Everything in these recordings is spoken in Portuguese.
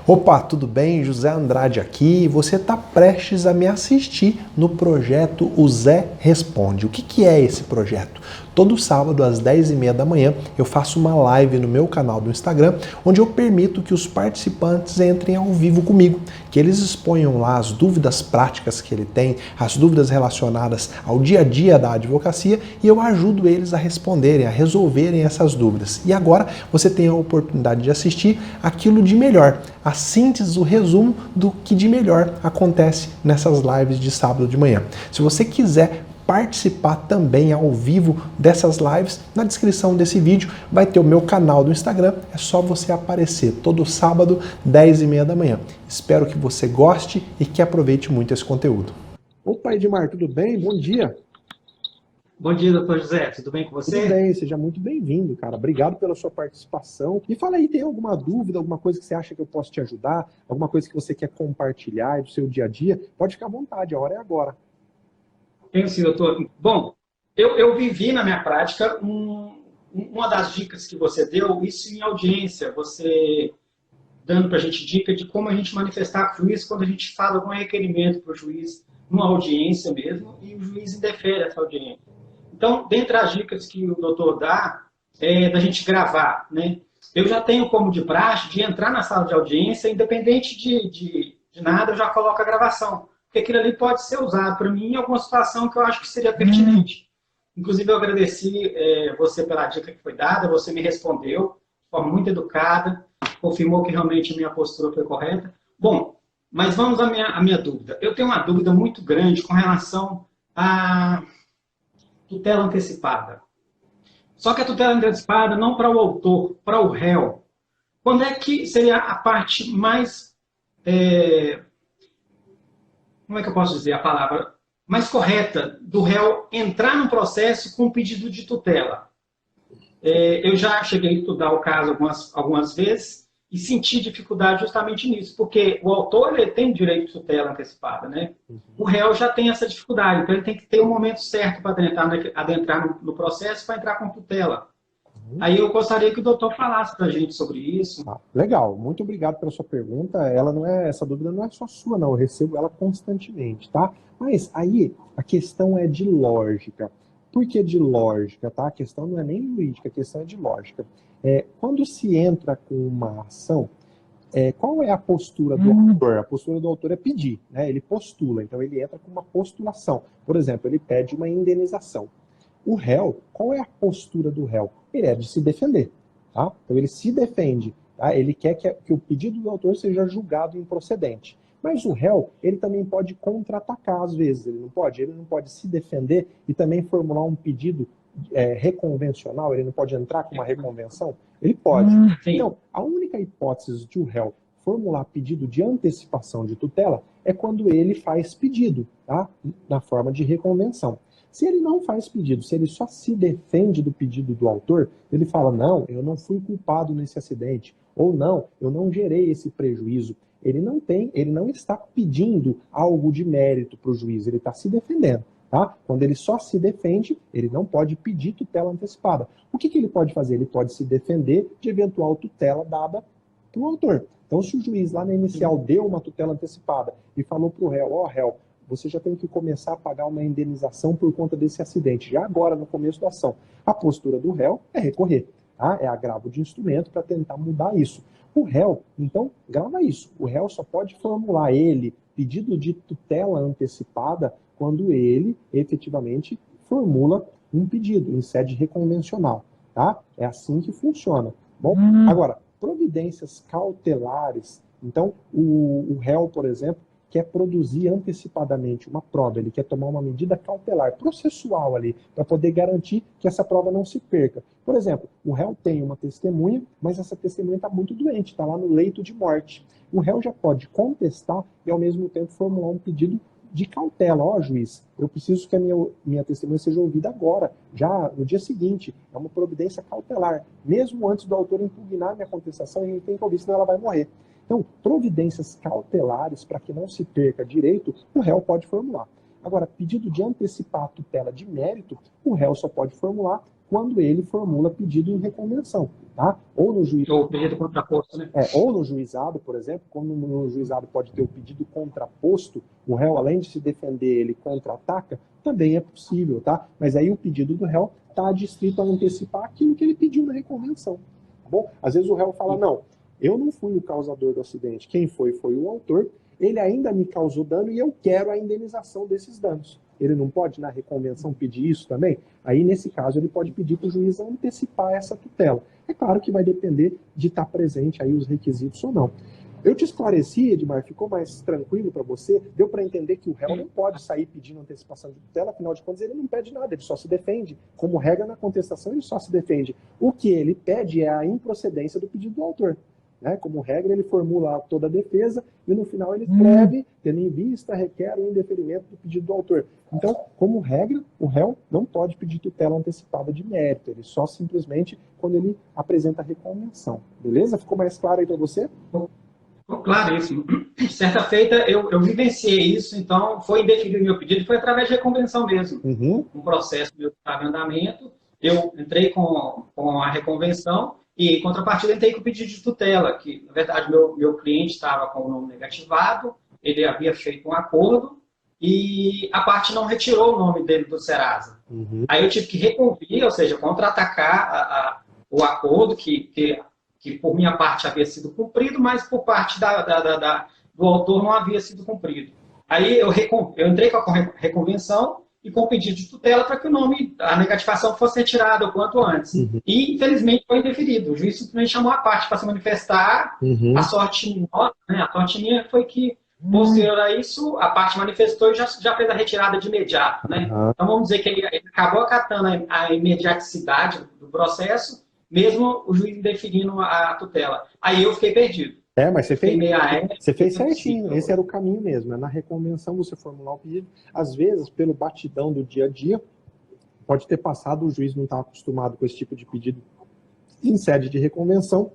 Opa, tudo bem? José Andrade aqui. Você está prestes a me assistir no projeto O Zé Responde. O que é esse projeto? Todo sábado às 10h30 da manhã eu faço uma live no meu canal do Instagram, onde eu permito que os participantes entrem ao vivo comigo, que eles exponham lá as dúvidas práticas que ele tem, as dúvidas relacionadas ao dia a dia da advocacia, e eu ajudo eles a responderem, a resolverem essas dúvidas. E agora você tem a oportunidade de assistir aquilo de melhor, a síntese, o resumo do que de melhor acontece nessas lives de sábado de manhã. Se você quiser participar também ao vivo dessas lives, na descrição desse vídeo vai ter o meu canal do Instagram, é só você aparecer todo sábado, 10h30 da manhã. Espero que você goste e que aproveite muito esse conteúdo. Opa, Edmar, tudo bem? Bom dia. Bom dia, doutor José. Tudo bem com você? Tudo bem, seja muito bem-vindo, cara. Obrigado pela sua participação. E fala aí, tem alguma dúvida, alguma coisa que você acha que eu posso te ajudar, alguma coisa que você quer compartilhar do seu dia a dia? Pode ficar à vontade, a hora é agora. Tenho sim, doutor. Bom, eu vivi na minha prática uma das dicas que você deu, isso em audiência, você dando para a gente dica de como a gente manifestar com o juiz quando a gente faz algum requerimento para o juiz, numa audiência mesmo, e o juiz indefere essa audiência. Então, dentre as dicas que o doutor dá, é da gente gravar, né? Eu já tenho como de praxe de entrar na sala de audiência, independente de nada, eu já coloco a gravação. Porque aquilo ali pode ser usado para mim em alguma situação que eu acho que seria pertinente. Inclusive, eu agradeci você pela dica que foi dada, você me respondeu de forma muito educada, confirmou que realmente a minha postura foi correta. Bom, mas vamos à minha dúvida. Eu tenho uma dúvida muito grande com relação à tutela antecipada. Só que a tutela antecipada não para o autor, para o réu. Quando é que seria a parte mais... como é que eu posso dizer a palavra? Mais correta do réu entrar no processo com pedido de tutela. Eu já cheguei a estudar o caso algumas vezes e senti dificuldade justamente nisso, porque o autor ele tem direito de tutela antecipada, né? O réu já tem essa dificuldade, então ele tem que ter o momento certo para adentrar no processo para entrar com tutela. Aí eu gostaria que o doutor falasse para a gente sobre isso. Legal, muito obrigado pela sua pergunta. Essa dúvida não é só sua, não. Eu recebo ela constantemente, tá? Mas aí a questão é de lógica. Por que de lógica, tá? A questão não é nem jurídica, a questão é de lógica. Quando se entra com uma ação, qual é a postura do autor? A postura do autor é pedir, né? Ele postula, então ele entra com uma postulação. Por exemplo, ele pede uma indenização. O réu, qual é a postura do réu? Ele é de se defender, tá? Então ele se defende, tá? Ele quer que o pedido do autor seja julgado improcedente. Mas o réu, ele também pode contra-atacar às vezes, ele não pode? Ele não pode se defender e também formular um pedido reconvencional, ele não pode entrar com uma reconvenção? Ele pode. Então, a única hipótese de o réu formular pedido de antecipação de tutela é quando ele faz pedido, tá? Na forma de reconvenção. Se ele não faz pedido, se ele só se defende do pedido do autor, ele fala, não, eu não fui culpado nesse acidente, ou não, eu não gerei esse prejuízo. Ele não está pedindo algo de mérito para o juiz, ele está se defendendo. Tá? Quando ele só se defende, ele não pode pedir tutela antecipada. O que ele pode fazer? Ele pode se defender de eventual tutela dada para o autor. Então, se o juiz lá na inicial deu uma tutela antecipada e falou para o réu, ó, réu, você já tem que começar a pagar uma indenização por conta desse acidente, já agora, no começo da ação. A postura do réu é recorrer, tá? É agravo de instrumento para tentar mudar isso. O réu, então, grava isso. O réu só pode formular pedido de tutela antecipada quando ele efetivamente formula um pedido em sede reconvencional, tá? É assim que funciona. Bom, agora, providências cautelares. Então, o réu, por exemplo, quer produzir antecipadamente uma prova, ele quer tomar uma medida cautelar, processual ali, para poder garantir que essa prova não se perca. Por exemplo, o réu tem uma testemunha, mas essa testemunha está muito doente, está lá no leito de morte. O réu já pode contestar e, ao mesmo tempo, formular um pedido de cautela. Ó, juiz, eu preciso que a minha testemunha seja ouvida agora, já no dia seguinte. É uma providência cautelar. Mesmo antes do autor impugnar minha contestação, ele tem que ouvir, senão ela vai morrer. Então, providências cautelares para que não se perca direito, o réu pode formular. Agora, pedido de antecipar a tutela de mérito, o réu só pode formular quando ele formula pedido em reconvenção, tá? Ou no juiz... Ou pedido contraposto, né? Ou no juizado, por exemplo, quando no juizado pode ter o pedido contraposto, o réu, além de se defender, ele contra-ataca, também é possível, tá? Mas aí o pedido do réu está adstrito a antecipar aquilo que ele pediu na reconvenção, tá bom? Às vezes o réu fala, não, eu não fui o causador do acidente, quem foi o autor, ele ainda me causou dano e eu quero a indenização desses danos. Ele não pode, na reconvenção, pedir isso também? Aí, nesse caso, ele pode pedir para o juiz antecipar essa tutela. É claro que vai depender de estar presente aí os requisitos ou não. Eu te esclareci, Edmar, ficou mais tranquilo para você? Deu para entender que o réu não pode sair pedindo antecipação de tutela, afinal de contas ele não pede nada, ele só se defende. Como regra na contestação, ele só se defende. O que ele pede é a improcedência do pedido do autor. Né? Como regra, ele formula toda a defesa e no final ele escreve, tendo em vista, requer o indeferimento do pedido do autor. Então, como regra, o réu não pode pedir tutela antecipada de mérito, ele só simplesmente quando ele apresenta a reconvenção. Beleza? Ficou mais claro aí para você? Claríssimo. Certa feita, eu vivenciei isso, então foi indeferido meu pedido, foi através de reconvenção mesmo. Um processo meu que estava em andamento, eu entrei com a reconvenção e, em contrapartida, entrei com o pedido de tutela, que, na verdade, meu cliente estava com o nome negativado, ele havia feito um acordo e a parte não retirou o nome dele do Serasa. Aí eu tive que reconvir, ou seja, contra-atacar o acordo que por minha parte havia sido cumprido, mas por parte do autor não havia sido cumprido. Aí eu entrei com a reconvenção e com o pedido de tutela para que a negativação fosse retirada o quanto antes. E, infelizmente, foi indeferido. O juiz simplesmente chamou a parte para se manifestar. A sorte nossa, né? A sorte minha foi que, posterior a isso, a parte manifestou e já fez a retirada de imediato. Né? Então, vamos dizer que ele acabou acatando a imediaticidade do processo, mesmo o juiz indeferindo a tutela. Aí eu fiquei perdido. Mas você fez certinho, esse era o caminho mesmo. Na reconvenção você formular o pedido, às vezes, pelo batidão do dia a dia, pode ter passado, o juiz não está acostumado com esse tipo de pedido em sede de reconvenção,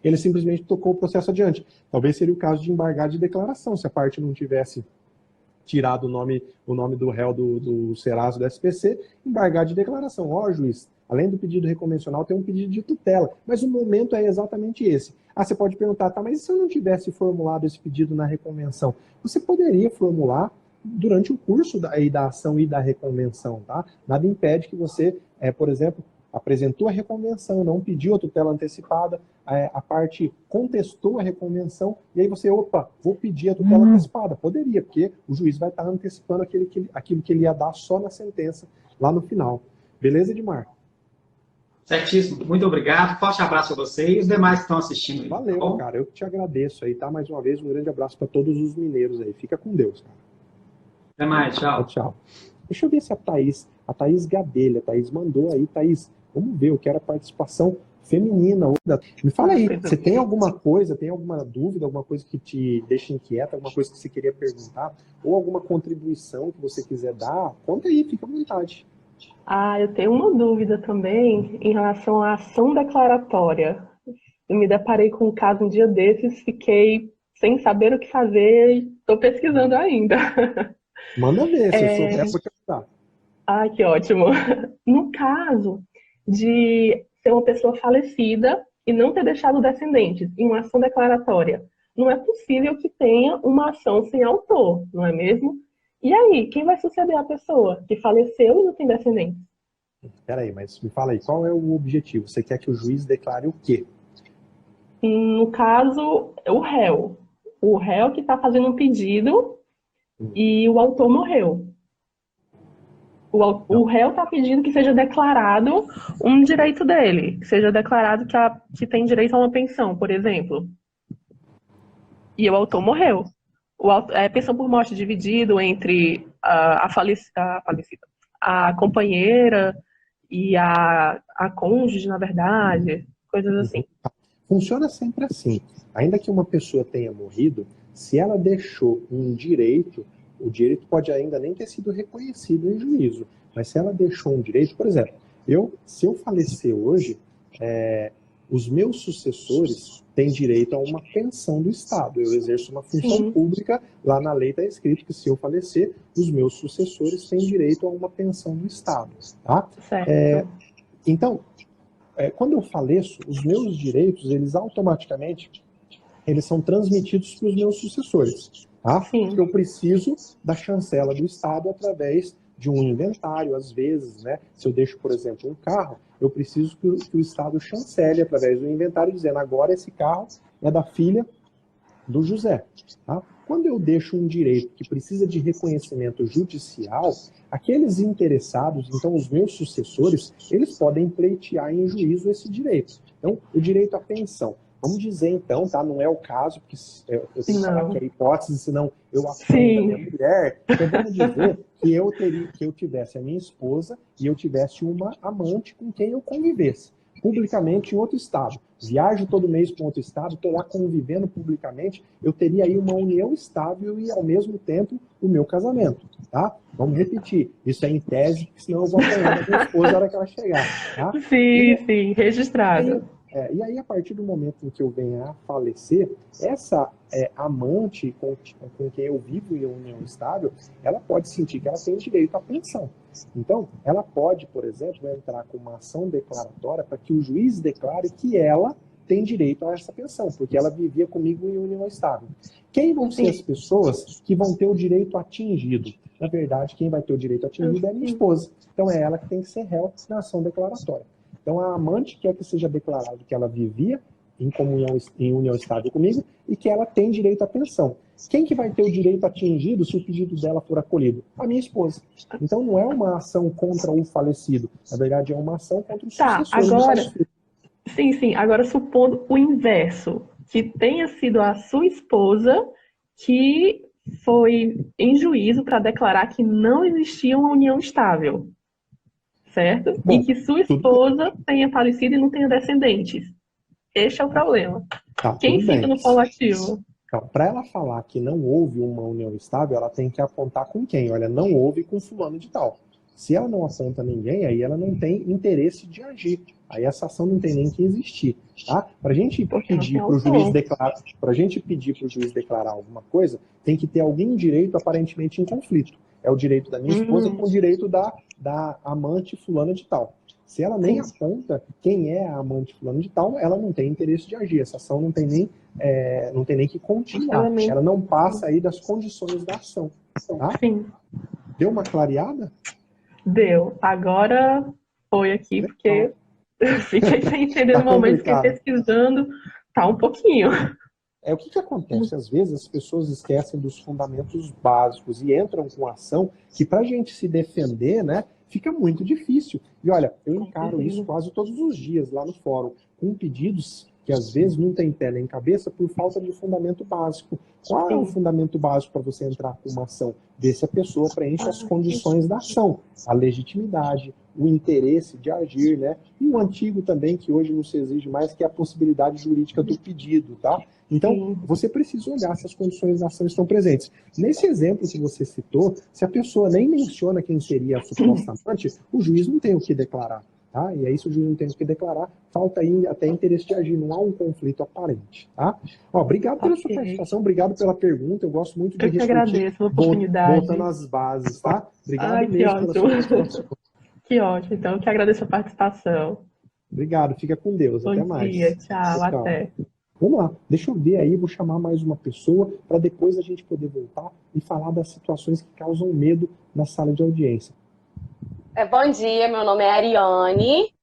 ele simplesmente tocou o processo adiante. Talvez seria o caso de embargar de declaração, se a parte não tivesse tirado o nome do réu do Serasa do SPC, embargar de declaração. Juiz, além do pedido reconvencional, tem um pedido de tutela, mas o momento é exatamente esse. Você pode perguntar, mas e se eu não tivesse formulado esse pedido na reconvenção? Você poderia formular durante o curso da ação e da reconvenção, tá? Nada impede que você, por exemplo, apresentou a reconvenção, não pediu a tutela antecipada, a parte contestou a reconvenção, e aí você, vou pedir a tutela antecipada. Poderia, porque o juiz vai estar antecipando aquilo que ele ia dar só na sentença, lá no final. Beleza, Edmar? Certíssimo. Muito obrigado. Forte abraço a você e os demais que estão assistindo aí. Valeu, tá, cara. Eu que te agradeço aí, tá? Mais uma vez, um grande abraço para todos os mineiros aí. Fica com Deus, cara. Até mais. Tchau. Tchau. Deixa eu ver se a Thaís Gadelha, a Thaís mandou aí, Thaís, vamos ver, eu quero a participação feminina. Me fala aí, você tem alguma coisa, tem alguma dúvida, alguma coisa que te deixa inquieta, alguma coisa que você queria perguntar, ou alguma contribuição que você quiser dar? Conta aí, fica à vontade. Eu tenho uma dúvida também em relação à ação declaratória. Eu me deparei com um caso um dia desses, fiquei sem saber o que fazer e estou pesquisando ainda. Manda ver, se eu souber, vou te ajudar. Que ótimo. No caso de ser uma pessoa falecida e não ter deixado descendentes em uma ação declaratória, não é possível que tenha uma ação sem autor, não é mesmo? E aí, quem vai suceder a pessoa que faleceu e não tem descendentes? Peraí, mas me fala aí, qual é o objetivo? Você quer que o juiz declare o quê? No caso, o réu. O réu que está fazendo um pedido e o autor morreu. O réu está pedindo que seja declarado um direito dele, que seja declarado que tem direito a uma pensão, por exemplo. E o autor morreu. Pensão por morte dividido entre a falecida, a companheira e a cônjuge, na verdade, coisas assim. Funciona sempre assim. Ainda que uma pessoa tenha morrido, se ela deixou um direito, o direito pode ainda nem ter sido reconhecido em juízo, mas se ela deixou um direito, por exemplo, se eu falecer hoje, os meus sucessores têm direito a uma pensão do Estado. Eu exerço uma função pública, lá na lei está escrito que se eu falecer, os meus sucessores têm direito a uma pensão do Estado. Tá? Então, quando eu faleço, os meus direitos, eles automaticamente, eles são transmitidos para os meus sucessores, tá? Sim. Eu preciso da chancela do Estado através de um inventário, às vezes, né? Se eu deixo, por exemplo, um carro, eu preciso que o Estado chancele através do inventário, dizendo agora esse carro é da filha do José. Tá? Quando eu deixo um direito que precisa de reconhecimento judicial, aqueles interessados, então os meus sucessores, eles podem pleitear em juízo esse direito. Então, o direito à pensão. Vamos dizer então, tá? Não é o caso, porque eu tenho que falar que é hipótese, senão eu afronto a minha mulher. Então vamos dizer que eu tivesse a minha esposa e eu tivesse uma amante com quem eu convivesse publicamente em outro estado. Viajo todo mês para outro estado, estou lá convivendo publicamente, eu teria aí uma união estável e, ao mesmo tempo, o meu casamento, tá? Vamos repetir. Isso é em tese, porque senão eu vou apanhar da minha esposa na hora que ela chegar, tá? Sim, registrado. E aí, a partir do momento em que eu venha a falecer, essa amante com quem eu vivo em união estável, ela pode sentir que ela tem direito à pensão. Então, ela pode, por exemplo, entrar com uma ação declaratória para que o juiz declare que ela tem direito a essa pensão, porque ela vivia comigo em união estável. Quem vão ser as pessoas que vão ter o direito atingido? Na verdade, quem vai ter o direito atingido é a minha esposa. Então, é ela que tem que ser réu na ação declaratória. Então, a amante quer que seja declarado que ela vivia em união estável comigo e que ela tem direito à pensão. Quem que vai ter o direito atingido se o pedido dela for acolhido? A minha esposa. Então, não é uma ação contra o falecido. Na verdade, é uma ação contra os sucessores. Agora, sim. Agora, supondo o inverso, que tenha sido a sua esposa que foi em juízo para declarar que não existia uma união estável. Certo? Bom, e que sua esposa tenha falecido e não tenha descendentes. Este é o problema. Quem fica no polo ativo? Então, para ela falar que não houve uma união estável, ela tem que apontar com quem? Olha, não houve com fulano de tal. Se ela não aponta ninguém, aí ela não tem interesse de agir. Aí essa ação não tem nem que existir. Tá? Para a gente pedir para o juiz declarar, declarar alguma coisa, tem que ter alguém direito aparentemente em conflito. É o direito da minha esposa com o direito da amante fulana de tal. Se ela nem aponta quem é a amante fulana de tal, ela não tem interesse de agir. Essa ação não tem nem que continuar. Ela não passa aí das condições da ação. Tá? Sim. Deu uma clareada? Deu. Agora foi aqui, porque eu fiquei sem entender no momento, fiquei pesquisando. Tá um pouquinho. O que acontece? Às vezes as pessoas esquecem dos fundamentos básicos e entram com ação que, para a gente se defender, né, fica muito difícil. E olha, eu encaro isso quase todos os dias lá no fórum, com pedidos que às vezes não tem pé nem cabeça por falta de fundamento básico. Qual é o fundamento básico para você entrar com uma ação? Ver se a pessoa preenche as condições da ação, a legitimidade, o interesse de agir, né? E o antigo também, que hoje não se exige mais, que é a possibilidade jurídica do pedido, tá? Então, você precisa olhar se as condições da ação estão presentes. Nesse exemplo que você citou, se a pessoa nem menciona quem seria a suposta amante, o juiz não tem o que declarar. Tá? E aí, se o juiz não tem o que declarar, falta aí até interesse de agir, não há um conflito aparente. Tá? Ó, obrigado pela sua participação, obrigado pela pergunta, eu gosto muito de eu discutir, agradeço a oportunidade. voltando às bases, tá? Obrigado mesmo pela sua participação. Que ótimo, então eu que agradeço a participação. Obrigado, fica com Deus, até mais. Bom dia, tchau, até. Vamos lá, deixa eu ver aí, vou chamar mais uma pessoa para depois a gente poder voltar e falar das situações que causam medo na sala de audiência. Bom dia, meu nome é Ariane.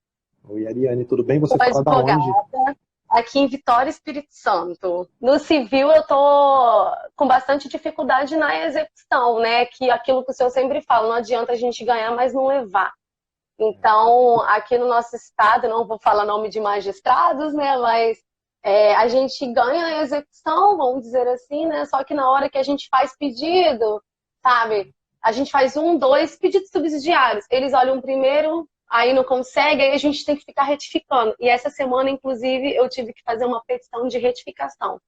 Oi, Ariane, tudo bem? Você fala da onde? Aqui em Vitória, Espírito Santo. No civil eu tô com bastante dificuldade na execução, né? Que aquilo que o senhor sempre fala, não adianta a gente ganhar, mas não levar. Então, aqui no nosso estado, não vou falar nome de magistrados, né? Mas a gente ganha a execução, vamos dizer assim, né? Só que na hora que a gente faz pedido, sabe? A gente faz 1, 2 pedidos subsidiários. Eles olham primeiro, aí não consegue, aí a gente tem que ficar retificando. E essa semana, inclusive, eu tive que fazer uma petição de retificação.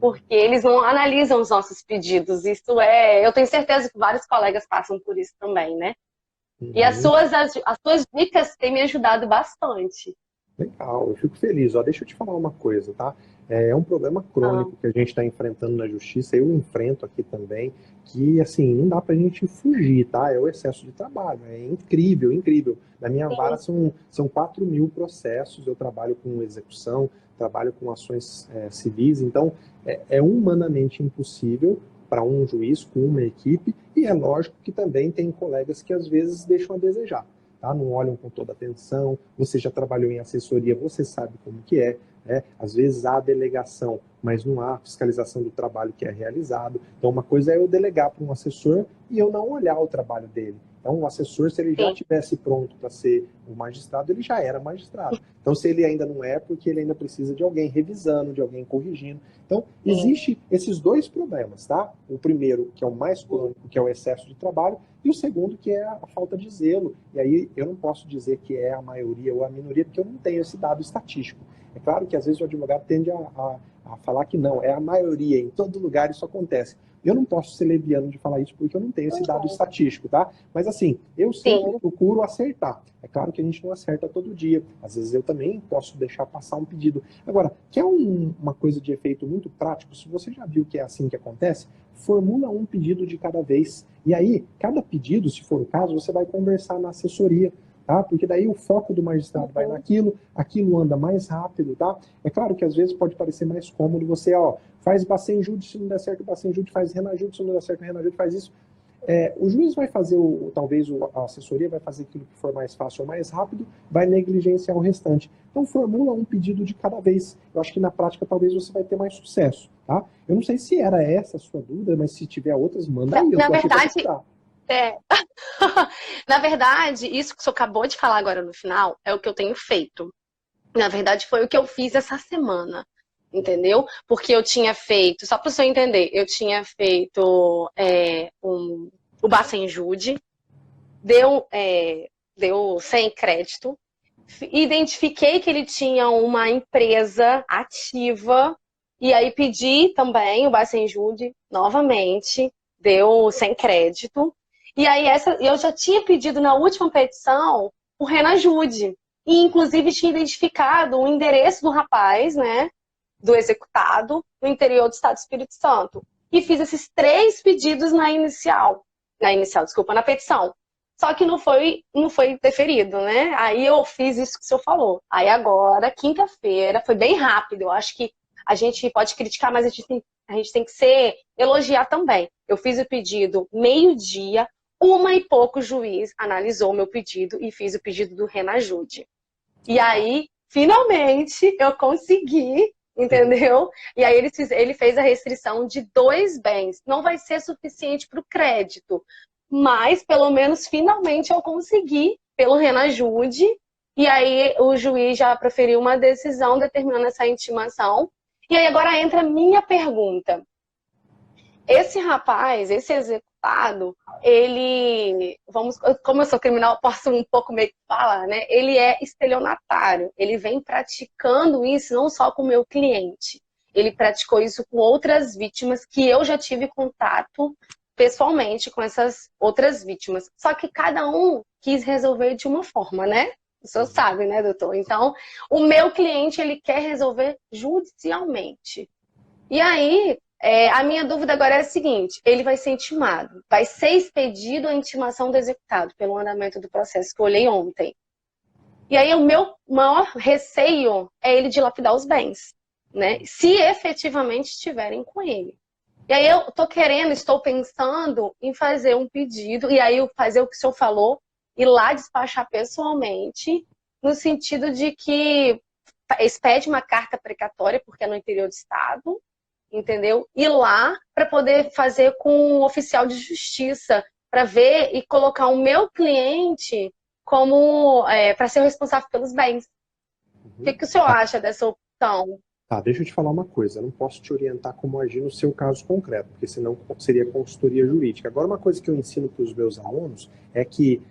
Porque eles não analisam os nossos pedidos. Isso eu tenho certeza que vários colegas passam por isso também, né? E as suas dicas têm me ajudado bastante. Legal, eu fico feliz. Ó, deixa eu te falar uma coisa, tá? É um problema crônico que a gente está enfrentando na justiça, eu enfrento aqui também, que assim, não dá para a gente fugir, tá? É o excesso de trabalho, é incrível, incrível. Na minha vara são 4.000 processos, eu trabalho com execução, trabalho com ações civis, então é humanamente impossível para um juiz com uma equipe, e é lógico que também tem colegas que às vezes deixam a desejar, tá? Não olham com toda atenção, você já trabalhou em assessoria, você sabe como que é. Às vezes há delegação, mas não há fiscalização do trabalho que é realizado. Então, uma coisa é eu delegar para um assessor e eu não olhar o trabalho dele. Então, o assessor, se ele já estivesse pronto para ser o magistrado, ele já era magistrado. Então, se ele ainda não é, porque ele ainda precisa de alguém revisando, de alguém corrigindo. Então, existe esses dois problemas, tá? O primeiro, que é o mais crônico, que é o excesso de trabalho, e o segundo, que é a falta de zelo. E aí, eu não posso dizer que é a maioria ou a minoria, porque eu não tenho esse dado estatístico. É claro que às vezes o advogado tende a falar que não, é a maioria, em todo lugar isso acontece. Eu não posso ser leviano de falar isso porque eu não tenho esse dado estatístico, tá? Mas assim, eu sempre procuro acertar. É claro que a gente não acerta todo dia. Às vezes eu também posso deixar passar um pedido. Agora, quer uma coisa de efeito muito prático? Se você já viu que é assim que acontece, formula um pedido de cada vez. E aí, cada pedido, se for o caso, você vai conversar na assessoria. Tá? Porque daí o foco do magistrado vai naquilo, aquilo anda mais rápido, tá? É claro que às vezes pode parecer mais cômodo você, faz Bacen Júdice, se não der certo Bacen Júdice, faz Renajúdice, se não der certo Renajúdice, faz isso. O juiz vai fazer, talvez a assessoria vai fazer aquilo que for mais fácil ou mais rápido, vai negligenciar o restante. Então formula um pedido de cada vez. Eu acho que na prática talvez você vai ter mais sucesso, tá? Eu não sei se era essa a sua dúvida, mas se tiver outras, manda aí. Na verdade, na verdade, isso que você acabou de falar agora no final é o que eu tenho feito. Na verdade, foi o que eu fiz essa semana, entendeu? Porque eu tinha feito, só para você entender, eu tinha feito o Bacen Jude, deu 100 crédito, identifiquei que ele tinha uma empresa ativa, e aí pedi também o Bacen Jude novamente, deu 100 crédito. E aí eu já tinha pedido na última petição o Renajude. E inclusive tinha identificado o endereço do rapaz, né? Do executado, no interior do Estado do Espírito Santo. E fiz esses 3 pedidos na petição. Só que não foi deferido, né? Aí eu fiz isso que o senhor falou. Aí agora, quinta-feira, foi bem rápido. Eu acho que a gente pode criticar, mas a gente tem que elogiar também. Eu fiz o pedido meio-dia, 1h pouco o juiz analisou o meu pedido e fiz o pedido do Renajude. E aí, finalmente, eu consegui, entendeu? E aí ele fez a restrição de 2 bens. Não vai ser suficiente para o crédito, mas pelo menos finalmente eu consegui pelo Renajude. E aí o juiz já proferiu uma decisão determinando essa intimação. E aí agora entra a minha pergunta. Esse rapaz, esse executado, como eu sou criminal, posso um pouco meio que falar, né? Ele é estelionatário, ele vem praticando isso não só com o meu cliente, ele praticou isso com outras vítimas que eu já tive contato pessoalmente com essas outras vítimas. Só que cada um quis resolver de uma forma, né? O senhor sabe, né, doutor? Então, o meu cliente, ele quer resolver judicialmente. E aí, a minha dúvida agora é a seguinte, ele vai ser intimado, vai ser expedido a intimação do executado pelo andamento do processo que eu olhei ontem. E aí o meu maior receio é ele dilapidar os bens, né? Se efetivamente estiverem com ele. E aí eu estou pensando em fazer um pedido, e aí eu fazer o que o senhor falou, ir lá despachar pessoalmente, no sentido de que expede uma carta precatória, porque é no interior do estado, entendeu? Ir lá para poder fazer com um oficial de justiça, para ver e colocar o meu cliente como para ser o responsável pelos bens. O que o senhor acha dessa opção? Tá, deixa eu te falar uma coisa, eu não posso te orientar como agir no seu caso concreto, porque senão seria consultoria jurídica. Agora, uma coisa que eu ensino para os meus alunos é que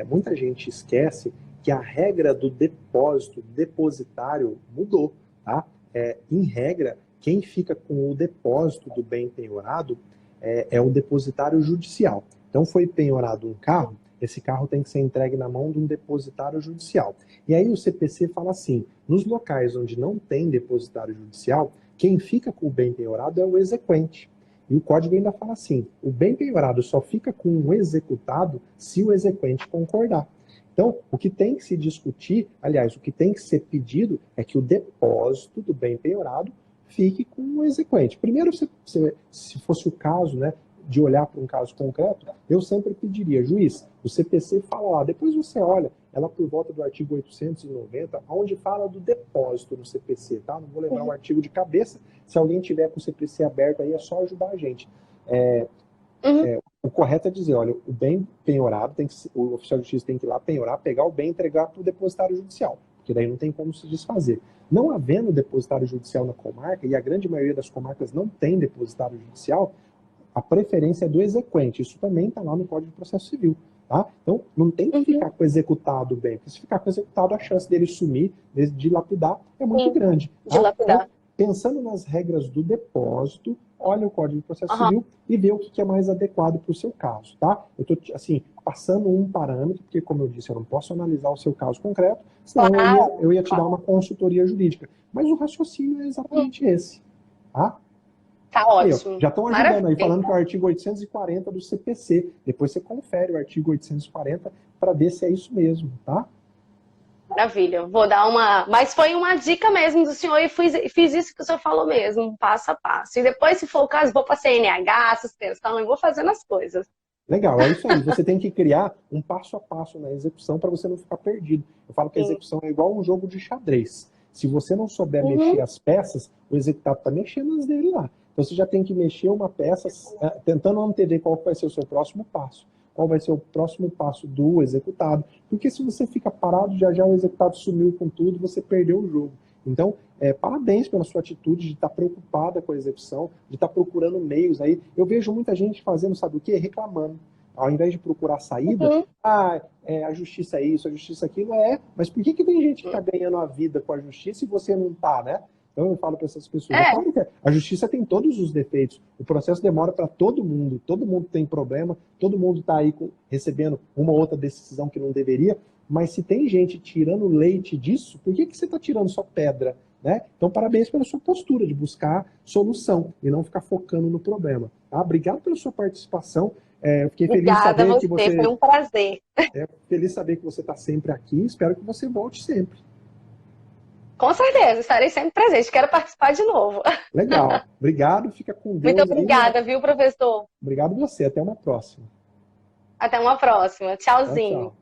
muita gente esquece que a regra do depósito depositário mudou, tá? Em regra, quem fica com o depósito do bem penhorado é o depositário judicial. Então, foi penhorado um carro, esse carro tem que ser entregue na mão de um depositário judicial. E aí o CPC fala assim, nos locais onde não tem depositário judicial, Quem fica com o bem penhorado é o exequente. E o código ainda fala assim, o bem penhorado só fica com o executado se o exequente concordar. Então, o que tem que se discutir, aliás, o que tem que ser pedido é que o depósito do bem penhorado fique com o exequente. Primeiro, se fosse o caso, né, de olhar para um caso concreto, eu sempre pediria, juiz, o CPC fala lá, depois você olha, ela por volta do artigo 890, onde fala do depósito no CPC, tá? Não vou lembrar o artigo de cabeça, se alguém tiver com o CPC aberto aí, é só ajudar a gente. O correto é dizer, olha, o bem penhorado, o oficial de justiça tem que ir lá penhorar, pegar o bem e entregar para o depositário judicial, porque daí não tem como se desfazer. Não havendo depositário judicial na comarca, e a grande maioria das comarcas não tem depositário judicial, a preferência é do exequente. Isso também está lá no Código de Processo Civil. Tá? Então, não tem que ficar com o executado bem, porque se ficar com o executado, a chance dele sumir, de dilapidar, é muito grande. Tá? Dilapidar. Então, pensando nas regras do depósito, olha o Código de Processo Civil e vê o que é mais adequado para o seu caso. Tá? Eu estou, assim, passando um parâmetro, porque, como eu disse, eu não posso analisar o seu caso concreto, senão eu ia te dar uma consultoria jurídica. Mas o raciocínio é exatamente esse. Tá? Tá ótimo. Aí, já estão ajudando aí, falando que é o artigo 840 do CPC. Depois você confere o artigo 840 para ver se é isso mesmo, tá? Maravilha. Vou dar uma... Mas foi uma dica mesmo do senhor e fiz isso que o senhor falou mesmo, passo a passo. E depois, se for o caso, vou para CNH, suspensão, e vou fazendo as coisas. Legal, é isso aí. Você tem que criar um passo a passo na execução para você não ficar perdido. Eu falo que a execução é igual um jogo de xadrez. Se você não souber mexer as peças, o executado está mexendo as dele lá. Então você já tem que mexer uma peça tentando antever qual vai ser o seu próximo passo. Qual vai ser o próximo passo do executado. Porque se você fica parado, já o executado sumiu com tudo, você perdeu o jogo. Então, parabéns pela sua atitude de estar preocupada com a execução, de estar procurando meios aí. Eu vejo muita gente fazendo, sabe o quê? Reclamando. Ao invés de procurar saída, a justiça é isso, a justiça é aquilo, mas por que tem gente que está ganhando a vida com a justiça e você não está, né? Então eu falo para essas pessoas, a justiça tem todos os defeitos, o processo demora para todo mundo tem problema, todo mundo está aí recebendo uma ou outra decisão que não deveria, mas se tem gente tirando leite disso, por que você está tirando só pedra? Né? Então parabéns pela sua postura de buscar solução e não ficar focando no problema. Tá? Obrigado pela sua participação. Fiquei feliz de saber que você... Foi um prazer. Feliz de saber que você está sempre aqui, espero que você volte sempre. Com certeza, estarei sempre presente. Quero participar de novo. Legal. Obrigado, fica com Deus. Muito obrigada, viu, professor? Obrigado você. Até uma próxima. Até uma próxima. Tchauzinho. Tchau.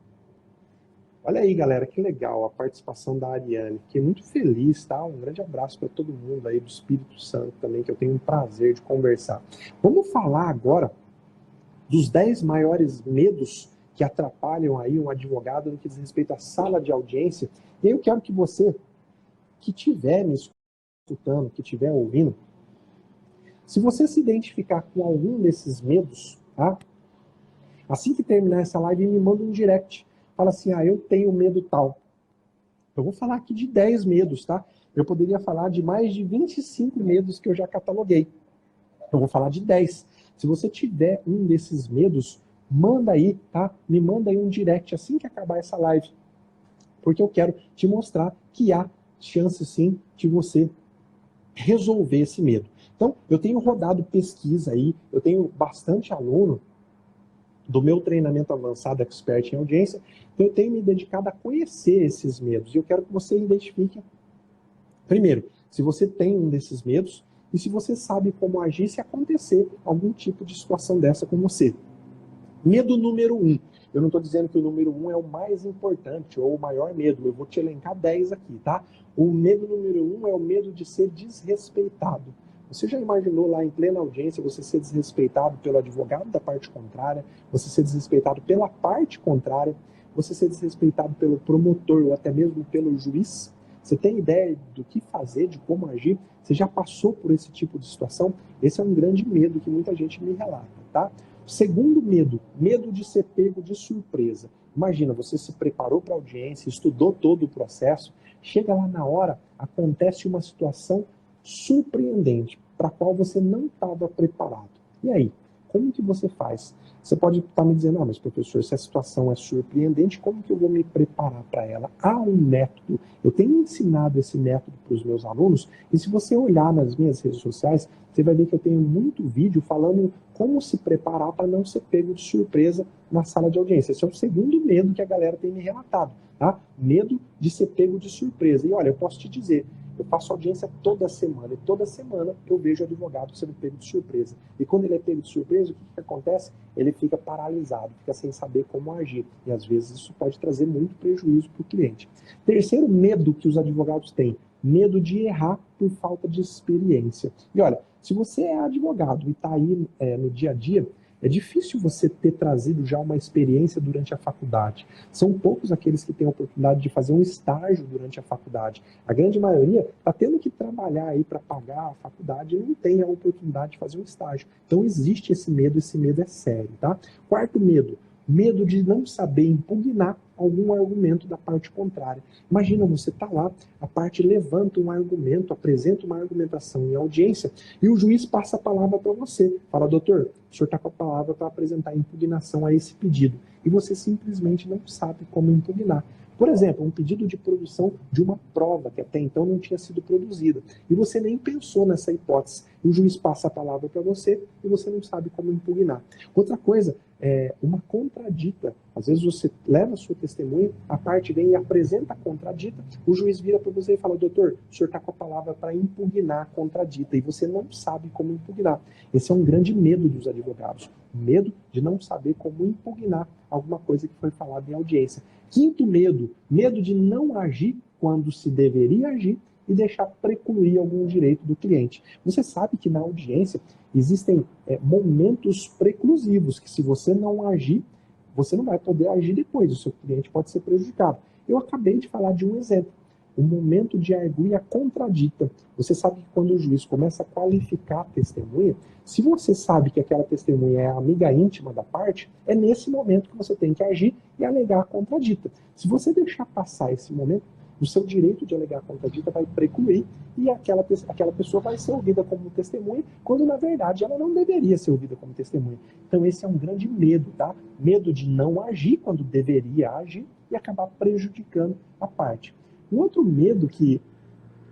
Olha aí, galera, que legal a participação da Ariane. Fiquei muito feliz, tá? Um grande abraço para todo mundo aí do Espírito Santo também, que eu tenho um prazer de conversar. Vamos falar agora dos 10 maiores medos que atrapalham aí um advogado no que diz respeito à sala de audiência. E aí eu quero que você que estiver me escutando, que estiver ouvindo, se você se identificar com algum desses medos, tá? Assim que terminar essa live, me manda um direct. Fala assim, eu tenho medo tal. Eu vou falar aqui de 10 medos, tá? Eu poderia falar de mais de 25 medos que eu já cataloguei. Eu vou falar de 10. Se você tiver um desses medos, manda aí, tá? Me manda aí um direct assim que acabar essa live. Porque eu quero te mostrar que há chance sim de você resolver esse medo. Então, eu tenho rodado pesquisa aí, eu tenho bastante aluno do meu treinamento avançado Expert em Audiência, então eu tenho me dedicado a conhecer esses medos. E eu quero que você identifique, primeiro, se você tem um desses medos e se você sabe como agir se acontecer algum tipo de situação dessa com você. Medo número 1. Eu não estou dizendo que o número 1 é o mais importante ou o maior medo. Eu vou te elencar 10 aqui, tá? O medo número 1 é o medo de ser desrespeitado. Você já imaginou lá em plena audiência você ser desrespeitado pelo advogado da parte contrária, você ser desrespeitado pela parte contrária, você ser desrespeitado pelo promotor ou até mesmo pelo juiz? Você tem ideia do que fazer, de como agir? Você já passou por esse tipo de situação? Esse é um grande medo que muita gente me relata, tá? Segundo medo, medo de ser pego de surpresa. Imagina, você se preparou para a audiência, estudou todo o processo, chega lá na hora, acontece uma situação surpreendente, para a qual você não estava preparado. E aí? Como que você faz? Você pode estar me dizendo, mas professor, se a situação é surpreendente, como que eu vou me preparar para ela? Há um método. Eu tenho ensinado esse método para os meus alunos, e se você olhar nas minhas redes sociais, você vai ver que eu tenho muito vídeo falando como se preparar para não ser pego de surpresa na sala de audiência. Esse é o segundo medo que a galera tem me relatado, tá? Medo de ser pego de surpresa. E olha, eu posso te dizer, eu faço audiência toda semana, e toda semana eu vejo o advogado sendo pego de surpresa. E quando ele é pego de surpresa, o que acontece? Ele fica paralisado, fica sem saber como agir. E às vezes isso pode trazer muito prejuízo para o cliente. Terceiro medo que os advogados têm, medo de errar por falta de experiência. E olha, se você é advogado e está aí no dia a dia, é difícil você ter trazido já uma experiência durante a faculdade. São poucos aqueles que têm a oportunidade de fazer um estágio durante a faculdade. A grande maioria está tendo que trabalhar aí para pagar a faculdade e não tem a oportunidade de fazer um estágio. Então existe esse medo é sério, tá? Quarto medo, medo de não saber impugnar algum argumento da parte contrária. Imagina, você está lá, a parte levanta um argumento, apresenta uma argumentação em audiência, e o juiz passa a palavra para você. Fala, doutor, o senhor está com a palavra para apresentar impugnação a esse pedido. E você simplesmente não sabe como impugnar. Por exemplo, um pedido de produção de uma prova que até então não tinha sido produzida. E você nem pensou nessa hipótese. E o juiz passa a palavra para você e você não sabe como impugnar. Outra coisa, uma contradita. Às vezes você leva a sua testemunha, a parte vem e apresenta a contradita, o juiz vira para você e fala, doutor, o senhor está com a palavra para impugnar a contradita, e você não sabe como impugnar. Esse é um grande medo dos advogados. Medo de não saber como impugnar alguma coisa que foi falada em audiência. Quinto medo, medo de não agir quando se deveria agir e deixar precluir algum direito do cliente. Você sabe que na audiência existem momentos preclusivos, que se você não agir, você não vai poder agir depois, o seu cliente pode ser prejudicado. Eu acabei de falar de um exemplo, o momento de arguia contradita. Você sabe que quando o juiz começa a qualificar a testemunha, se você sabe que aquela testemunha é a amiga íntima da parte, é nesse momento que você tem que agir e alegar a contradita. Se você deixar passar esse momento, o seu direito de alegar a contradita vai precluir e aquela pessoa vai ser ouvida como testemunha, quando na verdade ela não deveria ser ouvida como testemunha. Então esse é um grande medo, tá? Medo de não agir quando deveria agir e acabar prejudicando a parte. Um outro medo que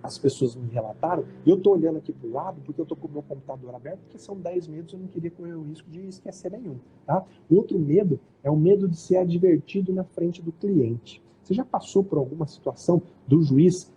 as pessoas me relataram, e eu estou olhando aqui para o lado porque eu estou com o meu computador aberto, porque são 10 medos, eu não queria correr o risco de esquecer nenhum. Tá? O outro medo é o medo de ser advertido na frente do cliente. Você já passou por alguma situação do juiz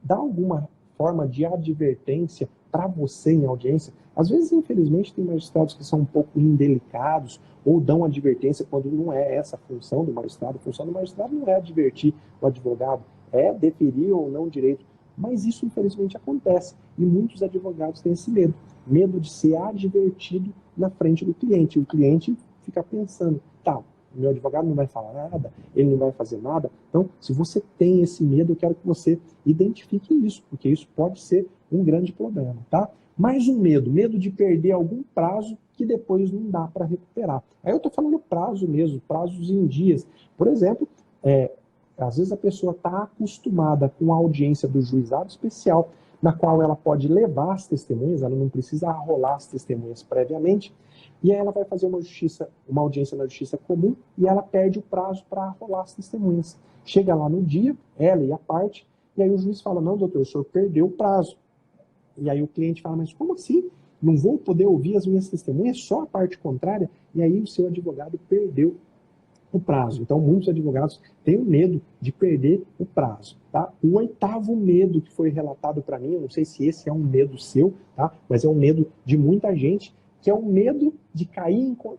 dar alguma forma de advertência para você em audiência? Às vezes, infelizmente, tem magistrados que são um pouco indelicados ou dão advertência quando não é essa a função do magistrado. A função do magistrado não é advertir o advogado, é deferir ou não direito. Mas isso, infelizmente, acontece. E muitos advogados têm esse medo. Medo de ser advertido na frente do cliente. E o cliente fica pensando, tá, o meu advogado não vai falar nada, ele não vai fazer nada. Então, se você tem esse medo, eu quero que você identifique isso, porque isso pode ser um grande problema, tá? Mais um medo, medo de perder algum prazo que depois não dá para recuperar. Aí eu estou falando prazo mesmo, prazos em dias. Por exemplo, às vezes a pessoa está acostumada com a audiência do juizado especial, na qual ela pode levar as testemunhas, ela não precisa arrolar as testemunhas previamente, e aí ela vai fazer uma audiência na justiça comum e ela perde o prazo para arrolar as testemunhas. Chega lá no dia, ela e a parte, e aí o juiz fala, não, doutor, o senhor perdeu o prazo. E aí o cliente fala, mas como assim? Não vou poder ouvir as minhas testemunhas, só a parte contrária? E aí o seu advogado perdeu o prazo. Então, muitos advogados têm medo de perder o prazo. Tá? O oitavo medo que foi relatado para mim, eu não sei se esse é um medo seu, tá? Mas é um medo de muita gente, que é o medo de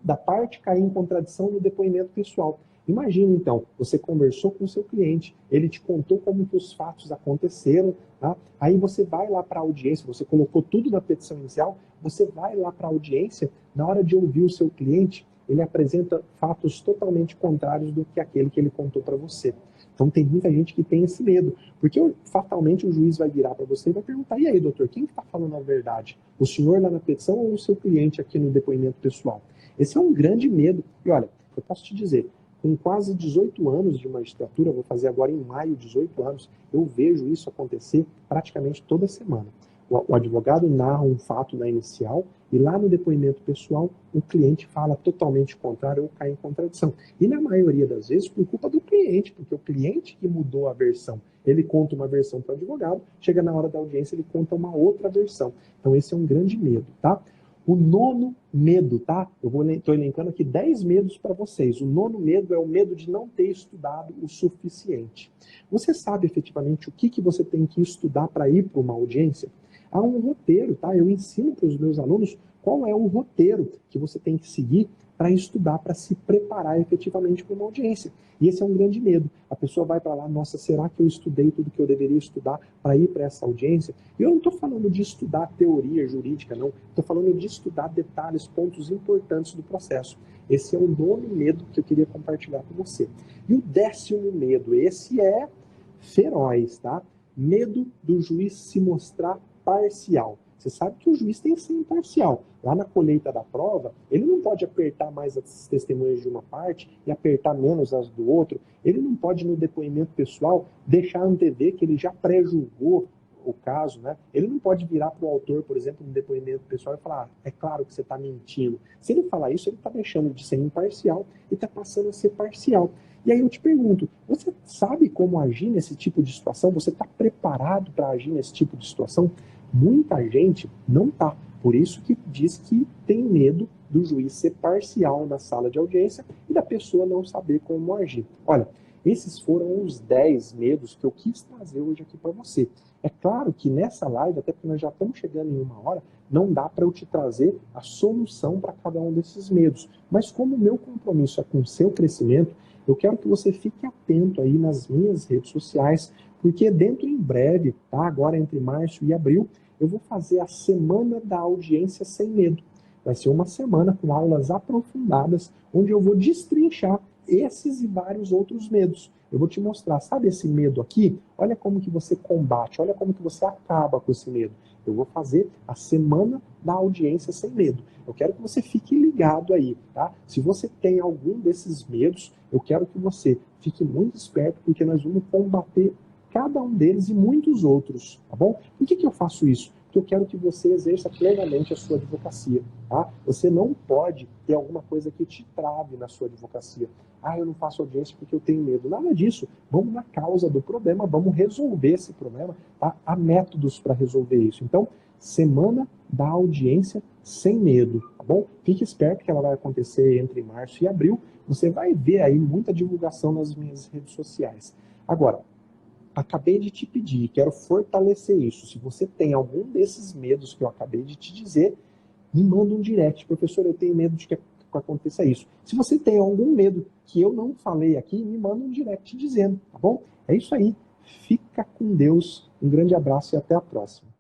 da parte cair em contradição no depoimento pessoal. Imagina, então, você conversou com o seu cliente, ele te contou como que os fatos aconteceram, tá? Aí você vai lá para a audiência, você colocou tudo na petição inicial, você vai lá para a audiência, na hora de ouvir o seu cliente, ele apresenta fatos totalmente contrários do que aquele que ele contou para você. Então tem muita gente que tem esse medo, porque fatalmente o juiz vai virar para você e vai perguntar, e aí, doutor, quem está falando a verdade? O senhor lá na petição ou o seu cliente aqui no depoimento pessoal? Esse é um grande medo. E olha, eu posso te dizer, com quase 18 anos de magistratura, vou fazer agora em maio 18 anos, eu vejo isso acontecer praticamente toda semana. O advogado narra um fato na inicial e lá no depoimento pessoal o cliente fala totalmente contrário ou cai em contradição. E na maioria das vezes por culpa do cliente, porque o cliente que mudou a versão. Ele conta uma versão para o advogado, chega na hora da audiência ele conta uma outra versão. Então esse é um grande medo, tá? O nono medo, tá? Estou elencando aqui 10 medos para vocês. O nono medo é o medo de não ter estudado o suficiente. Você sabe efetivamente o que você tem que estudar para ir para uma audiência? Há um roteiro, tá? Eu ensino para os meus alunos qual é o roteiro que você tem que seguir para estudar, para se preparar efetivamente para uma audiência. E esse é um grande medo. A pessoa vai para lá, nossa, será que eu estudei tudo que eu deveria estudar para ir para essa audiência? E eu não estou falando de estudar teoria jurídica, não. Estou falando de estudar detalhes, pontos importantes do processo. Esse é o nono medo que eu queria compartilhar com você. E o 10º medo, esse é feroz, tá? Medo do juiz se mostrar parcial. Você sabe que o juiz tem que ser imparcial. Lá na colheita da prova, ele não pode apertar mais as testemunhas de uma parte e apertar menos as do outro. Ele não pode, no depoimento pessoal, deixar antever que ele já pré-julgou o caso, né? Ele não pode virar para o autor, por exemplo, no depoimento pessoal e falar, é claro que você está mentindo. Se ele falar isso, ele está deixando de ser imparcial e está passando a ser parcial. E aí eu te pergunto, você sabe como agir nesse tipo de situação? Você está preparado para agir nesse tipo de situação? Muita gente não está. Por isso que diz que tem medo do juiz ser parcial na sala de audiência e da pessoa não saber como agir. Olha, esses foram os 10 medos que eu quis trazer hoje aqui para você. É claro que nessa live, até porque nós já estamos chegando em 1 hora, não dá para eu te trazer a solução para cada um desses medos. Mas como o meu compromisso é com o seu crescimento, eu quero que você fique atento aí nas minhas redes sociais, porque dentro em breve, tá? Agora entre março e abril, eu vou fazer a Semana da Audiência Sem Medo. Vai ser uma semana com aulas aprofundadas, onde eu vou destrinchar esses e vários outros medos. Eu vou te mostrar, sabe esse medo aqui? Olha como que você combate, olha como que você acaba com esse medo. Eu vou fazer a Semana da Audiência Sem Medo. Eu quero que você fique ligado aí, tá? Se você tem algum desses medos, eu quero que você fique muito esperto, porque nós vamos combater cada um deles e muitos outros, tá bom? Por que eu faço isso? Porque eu quero que você exerça plenamente a sua advocacia, tá? Você não pode ter alguma coisa que te trave na sua advocacia. Ah, eu não faço audiência porque eu tenho medo. Nada disso. Vamos na causa do problema, vamos resolver esse problema, tá? Há métodos para resolver isso. Então, Semana da Audiência Sem Medo, tá bom? Fique esperto que ela vai acontecer entre março e abril. Você vai ver aí muita divulgação nas minhas redes sociais. Agora, acabei de te pedir, quero fortalecer isso. Se você tem algum desses medos que eu acabei de te dizer, me manda um direct. Professor, eu tenho medo de que aconteça isso. Se você tem algum medo que eu não falei aqui, me manda um direct dizendo, tá bom? É isso aí. Fica com Deus. Um grande abraço e até a próxima.